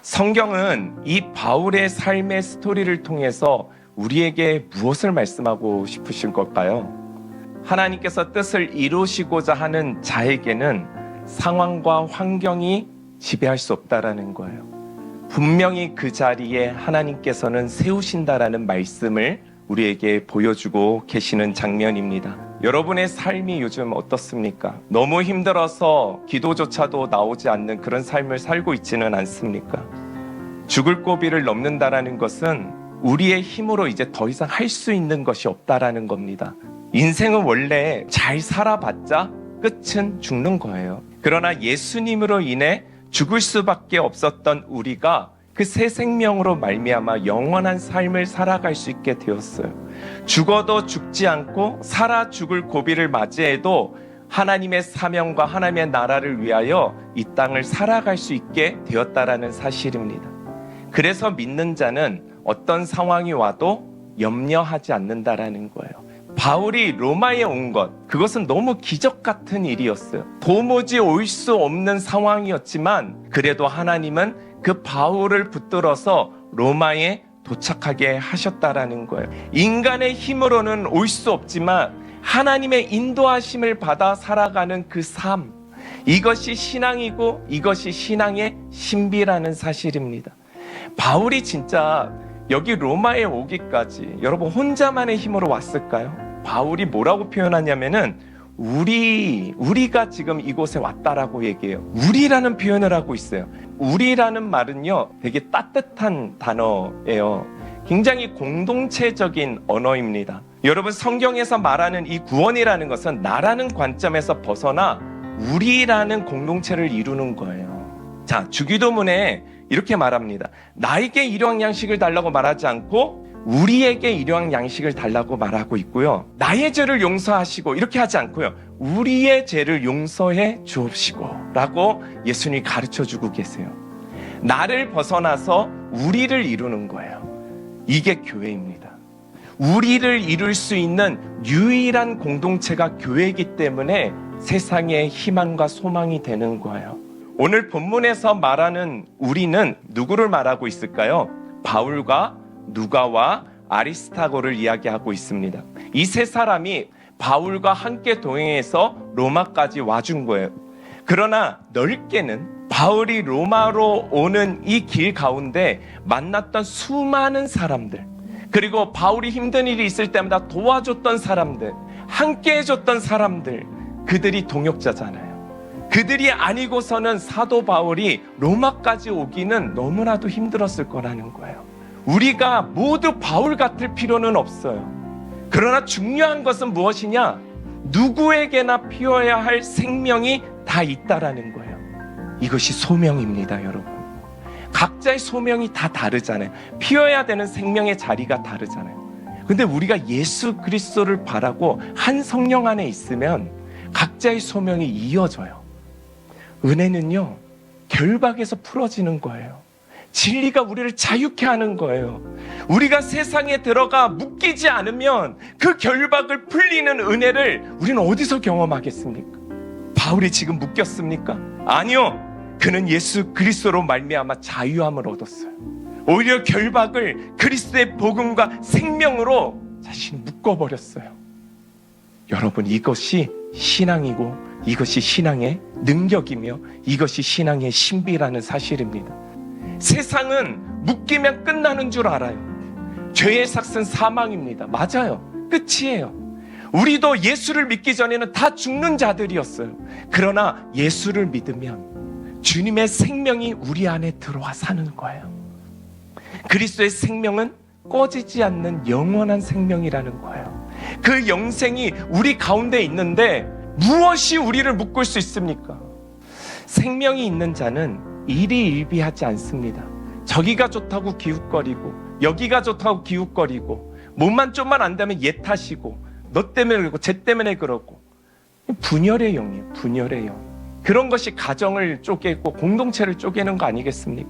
성경은 이 바울의 삶의 스토리를 통해서 우리에게 무엇을 말씀하고 싶으신 걸까요? 하나님께서 뜻을 이루시고자 하는 자에게는 상황과 환경이 지배할 수 없다라는 거예요. 분명히 그 자리에 하나님께서는 세우신다라는 말씀을 우리에게 보여주고 계시는 장면입니다. 여러분의 삶이 요즘 어떻습니까? 너무 힘들어서 기도조차도 나오지 않는 그런 삶을 살고 있지는 않습니까? 죽을 고비를 넘는다라는 것은 우리의 힘으로 이제 더 이상 할 수 있는 것이 없다라는 겁니다. 인생은 원래 잘 살아봤자 끝은 죽는 거예요. 그러나 예수님으로 인해 죽을 수밖에 없었던 우리가 그 새 생명으로 말미암아 영원한 삶을 살아갈 수 있게 되었어요. 죽어도 죽지 않고 살아 죽을 고비를 맞이해도 하나님의 사명과 하나님의 나라를 위하여 이 땅을 살아갈 수 있게 되었다라는 사실입니다. 그래서 믿는 자는 어떤 상황이 와도 염려하지 않는다라는 거예요. 바울이 로마에 온 것, 그것은 너무 기적 같은 일이었어요. 도무지 올 수 없는 상황이었지만 그래도 하나님은 그 바울을 붙들어서 로마에 도착하게 하셨다라는 거예요. 인간의 힘으로는 올 수 없지만 하나님의 인도하심을 받아 살아가는 그 삶, 이것이 신앙이고 이것이 신앙의 신비라는 사실입니다. 바울이 진짜 여기 로마에 오기까지 여러분 혼자만의 힘으로 왔을까요? 바울이 뭐라고 표현하냐면은 우리가 지금 이곳에 왔다라고 얘기해요. 우리라는 표현을 하고 있어요. 우리라는 말은요, 되게 따뜻한 단어예요. 굉장히 공동체적인 언어입니다. 여러분, 성경에서 말하는 이 구원이라는 것은 나라는 관점에서 벗어나 우리라는 공동체를 이루는 거예요. 자, 주기도문에 이렇게 말합니다. 나에게 일용할 양식을 달라고 말하지 않고 우리에게 일용할 양식을 달라고 말하고 있고요. 나의 죄를 용서하시고 이렇게 하지 않고요. 우리의 죄를 용서해 주옵시고 라고 예수님이 가르쳐주고 계세요. 나를 벗어나서 우리를 이루는 거예요. 이게 교회입니다. 우리를 이룰 수 있는 유일한 공동체가 교회이기 때문에 세상의 희망과 소망이 되는 거예요. 오늘 본문에서 말하는 우리는 누구를 말하고 있을까요? 바울과 누가와 아리스타고를 이야기하고 있습니다. 이 세 사람이 바울과 함께 동행해서 로마까지 와준 거예요. 그러나 넓게는 바울이 로마로 오는 이 길 가운데 만났던 수많은 사람들, 그리고 바울이 힘든 일이 있을 때마다 도와줬던 사람들, 함께 해줬던 사람들, 그들이 동역자잖아요. 그들이 아니고서는 사도 바울이 로마까지 오기는 너무나도 힘들었을 거라는 거예요. 우리가 모두 바울 같을 필요는 없어요. 그러나 중요한 것은 무엇이냐? 누구에게나 피워야 할 생명이 다 있다라는 거예요. 이것이 소명입니다, 여러분. 각자의 소명이 다 다르잖아요. 피워야 되는 생명의 자리가 다르잖아요. 근데 우리가 예수 그리스도를 바라고 한 성령 안에 있으면 각자의 소명이 이어져요. 은혜는요, 결박에서 풀어지는 거예요. 진리가 우리를 자유케 하는 거예요. 우리가 세상에 들어가 묶이지 않으면 그 결박을 풀리는 은혜를 우리는 어디서 경험하겠습니까? 바울이 지금 묶였습니까? 아니요. 그는 예수 그리스도로 말미암아 자유함을 얻었어요. 오히려 결박을 그리스도의 복음과 생명으로 자신이 묶어버렸어요. 여러분, 이것이 신앙이고 이것이 신앙의 능력이며 이것이 신앙의 신비라는 사실입니다. 세상은 묶이면 끝나는 줄 알아요. 죄의 삭은 사망입니다. 맞아요. 끝이에요. 우리도 예수를 믿기 전에는 다 죽는 자들이었어요. 그러나 예수를 믿으면 주님의 생명이 우리 안에 들어와 사는 거예요. 그리스도의 생명은 꺼지지 않는 영원한 생명이라는 거예요. 그 영생이 우리 가운데 있는데 무엇이 우리를 묶을 수 있습니까? 생명이 있는 자는 일희일비하지 않습니다. 저기가 좋다고 기웃거리고 여기가 좋다고 기웃거리고 몸만 좀만 안 되면 얘 탓이고 너 때문에 그러고 쟤 때문에 그러고 분열의 영이에요. 분열의 영. 그런 것이 가정을 쪼개고 공동체를 쪼개는 거 아니겠습니까?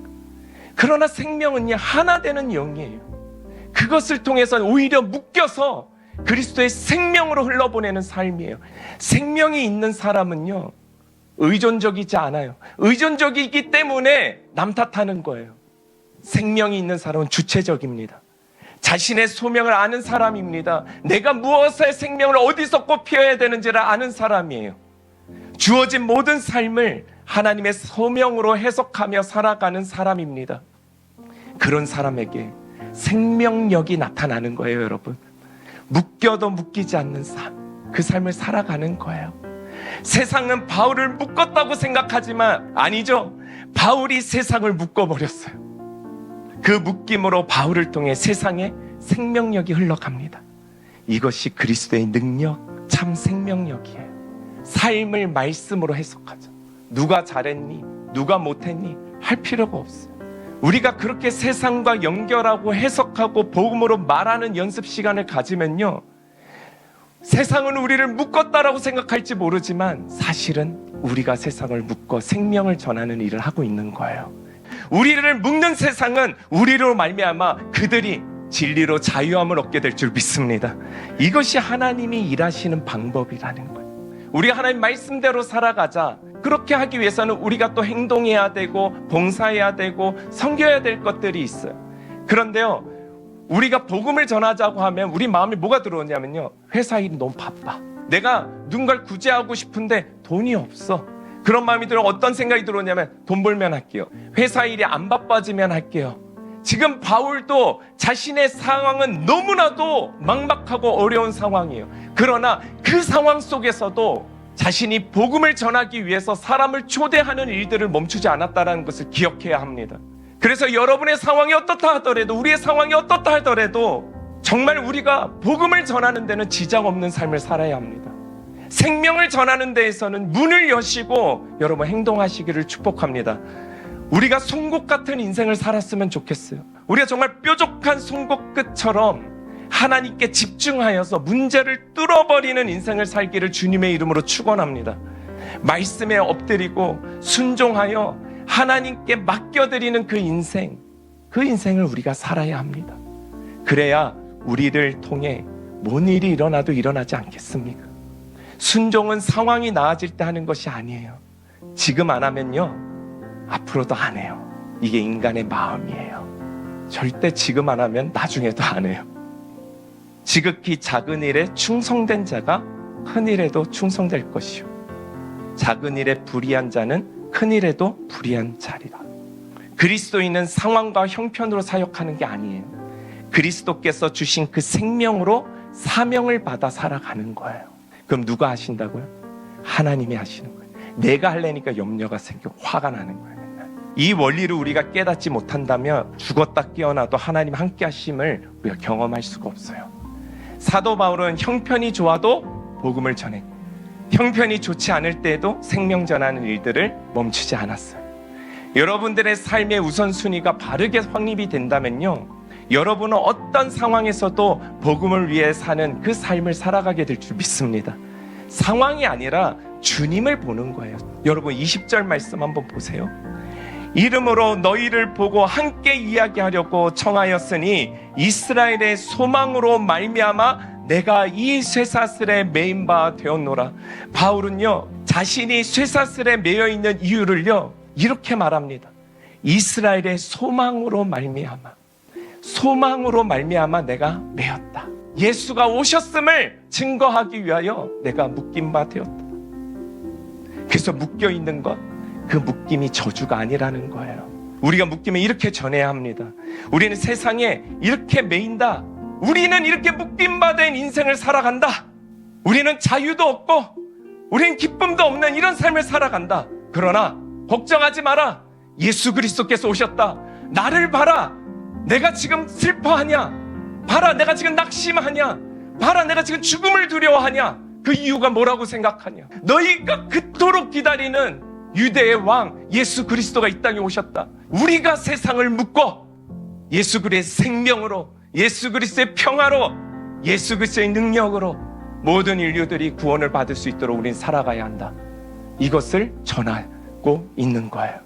그러나 생명은요, 하나 되는 영이에요. 그것을 통해서 오히려 묶여서 그리스도의 생명으로 흘러보내는 삶이에요. 생명이 있는 사람은요, 의존적이지 않아요. 의존적이기 때문에 남 탓하는 거예요. 생명이 있는 사람은 주체적입니다. 자신의 소명을 아는 사람입니다. 내가 무엇의 생명을 어디서 꽃피워야 되는지를 아는 사람이에요. 주어진 모든 삶을 하나님의 소명으로 해석하며 살아가는 사람입니다. 그런 사람에게 생명력이 나타나는 거예요, 여러분. 묶여도 묶이지 않는 삶, 그 삶을 살아가는 거예요. 세상은 바울을 묶었다고 생각하지만 아니죠. 바울이 세상을 묶어버렸어요. 그 묶임으로 바울을 통해 세상에 생명력이 흘러갑니다. 이것이 그리스도의 능력, 참 생명력이에요. 삶을 말씀으로 해석하죠. 누가 잘했니? 누가 못했니? 할 필요가 없어요. 우리가 그렇게 세상과 연결하고 해석하고 복음으로 말하는 연습 시간을 가지면요, 세상은 우리를 묶었다라고 생각할지 모르지만 사실은 우리가 세상을 묶어 생명을 전하는 일을 하고 있는 거예요. 우리를 묶는 세상은 우리로 말미암아 그들이 진리로 자유함을 얻게 될 줄 믿습니다. 이것이 하나님이 일하시는 방법이라는 거예요. 우리가 하나님 말씀대로 살아가자. 그렇게 하기 위해서는 우리가 또 행동해야 되고 봉사해야 되고 섬겨야 될 것들이 있어요. 그런데요, 우리가 복음을 전하자고 하면 우리 마음에 뭐가 들어오냐면요, 회사 일이 너무 바빠. 내가 누군가를 구제하고 싶은데 돈이 없어. 그런 마음이 들어. 어떤 생각이 들어오냐면 돈 벌면 할게요. 회사 일이 안 바빠지면 할게요. 지금 바울도 자신의 상황은 너무나도 막막하고 어려운 상황이에요. 그러나 그 상황 속에서도 자신이 복음을 전하기 위해서 사람을 초대하는 일들을 멈추지 않았다는 것을 기억해야 합니다. 그래서 여러분의 상황이 어떻다 하더라도, 우리의 상황이 어떻다 하더라도 정말 우리가 복음을 전하는 데는 지장 없는 삶을 살아야 합니다. 생명을 전하는 데에서는 문을 여시고 여러분 행동하시기를 축복합니다. 우리가 송곳 같은 인생을 살았으면 좋겠어요. 우리가 정말 뾰족한 송곳 끝처럼 하나님께 집중하여서 문제를 뚫어버리는 인생을 살기를 주님의 이름으로 축원합니다. 말씀에 엎드리고 순종하여 하나님께 맡겨드리는 그 인생을 우리가 살아야 합니다. 그래야 우리를 통해 뭔 일이 일어나도 일어나지 않겠습니까? 순종은 상황이 나아질 때 하는 것이 아니에요. 지금 안 하면요, 앞으로도 안 해요. 이게 인간의 마음이에요. 절대 지금 안 하면 나중에도 안 해요. 지극히 작은 일에 충성된 자가 큰 일에도 충성될 것이요, 작은 일에 불의한 자는 큰 일에도 불의한 자리라. 그리스도인은 상황과 형편으로 사역하는 게 아니에요. 그리스도께서 주신 그 생명으로 사명을 받아 살아가는 거예요. 그럼 누가 하신다고요? 하나님이 하시는 거예요. 내가 하려니까 염려가 생겨 화가 나는 거예요. 맨날. 이 원리를 우리가 깨닫지 못한다면 죽었다 깨어나도 하나님 함께 하심을 우리가 경험할 수가 없어요. 사도 바울은 형편이 좋아도 복음을 전했고, 형편이 좋지 않을 때에도 생명 전하는 일들을 멈추지 않았어요. 여러분들의 삶의 우선순위가 바르게 확립이 된다면요, 여러분은 어떤 상황에서도 복음을 위해 사는 그 삶을 살아가게 될 줄 믿습니다. 상황이 아니라 주님을 보는 거예요. 여러분 20절 말씀 한번 보세요. 이름으로 너희를 보고 함께 이야기하려고 청하였으니 이스라엘의 소망으로 말미암아 내가 이 쇠사슬에 매인 바 되었노라. 바울은요, 자신이 쇠사슬에 매여 있는 이유를요 이렇게 말합니다. 이스라엘의 소망으로 말미암아 내가 매였다. 예수가 오셨음을 증거하기 위하여 내가 묶인 바 되었다. 그래서 묶여 있는 것, 그 묶임이 저주가 아니라는 거예요. 우리가 묶이면 이렇게 전해야 합니다. 우리는 세상에 이렇게 매인다. 우리는 이렇게 묶임 바 된 인생을 살아간다. 우리는 자유도 없고 우리는 기쁨도 없는 이런 삶을 살아간다. 그러나 걱정하지 마라. 예수 그리스도께서 오셨다. 나를 봐라. 내가 지금 슬퍼하냐? 봐라, 내가 지금 낙심하냐? 봐라, 내가 지금 죽음을 두려워하냐? 그 이유가 뭐라고 생각하냐? 너희가 그토록 기다리는 유대의 왕 예수 그리스도가 이 땅에 오셨다. 우리가 세상을 묶어 예수 그리스도의 생명으로, 예수 그리스도의 평화로, 예수 그리스도의 능력으로 모든 인류들이 구원을 받을 수 있도록 우리는 살아가야 한다. 이것을 전하고 있는 거예요.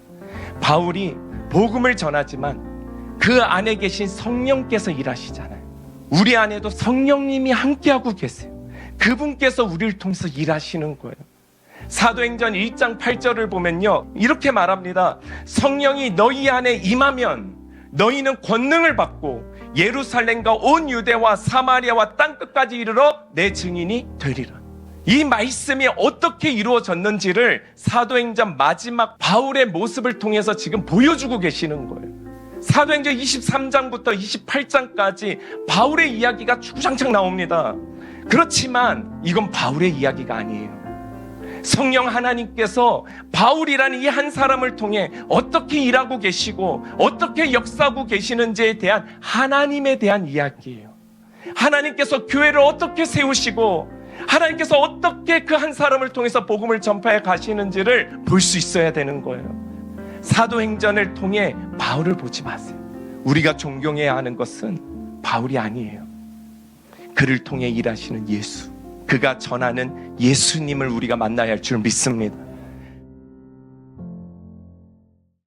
바울이 복음을 전하지만 그 안에 계신 성령께서 일하시잖아요. 우리 안에도 성령님이 함께하고 계세요. 그분께서 우리를 통해서 일하시는 거예요. 사도행전 1장 8절을 보면요 이렇게 말합니다. 성령이 너희 안에 임하면 너희는 권능을 받고 예루살렘과 온 유대와 사마리아와 땅끝까지 이르러 내 증인이 되리라. 이 말씀이 어떻게 이루어졌는지를 사도행전 마지막 바울의 모습을 통해서 지금 보여주고 계시는 거예요. 사도행전 23장부터 28장까지 바울의 이야기가 주구장창 나옵니다. 그렇지만 이건 바울의 이야기가 아니에요. 성령 하나님께서 바울이라는 이 한 사람을 통해 어떻게 일하고 계시고 어떻게 역사하고 계시는지에 대한 하나님에 대한 이야기예요. 하나님께서 교회를 어떻게 세우시고 하나님께서 어떻게 그 한 사람을 통해서 복음을 전파해 가시는지를 볼 수 있어야 되는 거예요. 사도행전을 통해 바울을 보지 마세요. 우리가 존경해야 하는 것은 바울이 아니에요. 그를 통해 일하시는 예수, 그가 전하는 예수님을 우리가 만나야 할 줄 믿습니다.